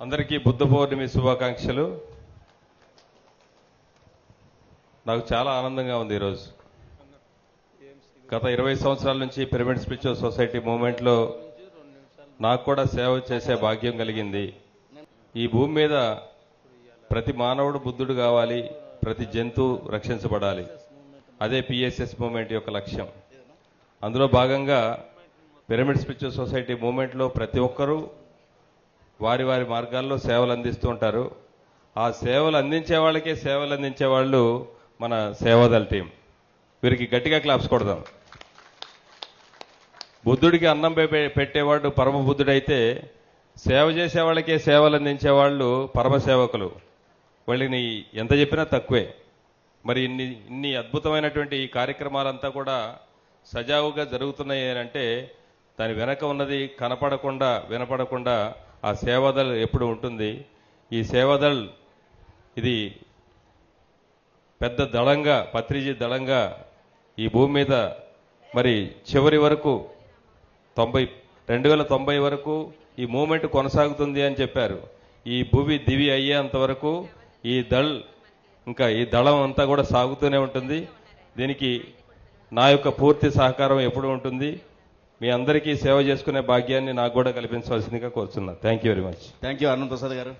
అందరికీ బుద్ధ పౌర్ణమి శుభాకాంక్షలు. నాకు చాలా ఆనందంగా ఉంది ఈరోజు. గత 20 సంవత్సరాల నుంచి పిరమిడ్ స్పిరిచువల్ సొసైటీ మూవ్మెంట్లో నాకు కూడా సేవ చేసే భాగ్యం కలిగింది. ఈ భూమి మీద ప్రతి మానవుడు బుద్ధుడు కావాలి, ప్రతి జంతువు రక్షించబడాలి. అదే పిఎస్ఎస్ మూవ్మెంట్ యొక్క లక్ష్యం. అందులో భాగంగా పిరమిడ్ స్పిరిచువల్ సొసైటీ మూవ్మెంట్లో ప్రతి ఒక్కరూ వారి వారి మార్గాల్లో సేవలు అందిస్తూ ఉంటారు. ఆ సేవలు అందించే వాళ్ళకే సేవలు అందించే వాళ్ళు మన సేవాదళ టీం. వీరికి గట్టిగా క్లాప్స్ కొడదాం. బుద్ధుడికి అన్నం పెట్టేవాడు పరమ బుద్ధుడైతే సేవ చేసే వాళ్ళకే సేవలు అందించే వాళ్ళు పరమ సేవకులు. వాళ్ళని ఎంత చెప్పినా తక్కువే. మరి ఇన్ని అద్భుతమైనటువంటి ఈ కార్యక్రమాలంతా కూడా సజావుగా జరుగుతున్నాయి అంటే దాని వెనక ఉన్నది కనపడకుండా వినపడకుండా ఆ సేవాదళ్ ఎప్పుడు ఉంటుంది. ఈ సేవాదళ్ ఇది పెద్ద దళంగా, పత్రిజీ దళంగా ఈ భూమి మీద మరి చివరి వరకు 2090 వరకు ఈ మూవ్మెంట్ కొనసాగుతుంది అని చెప్పారు. ఈ భూమి దివి అయ్యేంత వరకు ఈ దళం అంతా కూడా సాగుతూనే ఉంటుంది. దీనికి నా యొక్క పూర్తి సహకారం ఎప్పుడు ఉంటుంది. మీ అందరికీ సేవ చేసుకునే భాగ్యాన్ని నాకు కూడా కల్పించవలసిందిగా కోరుతున్నాను. Thank you very much. Thank you Arun Prasad గారు.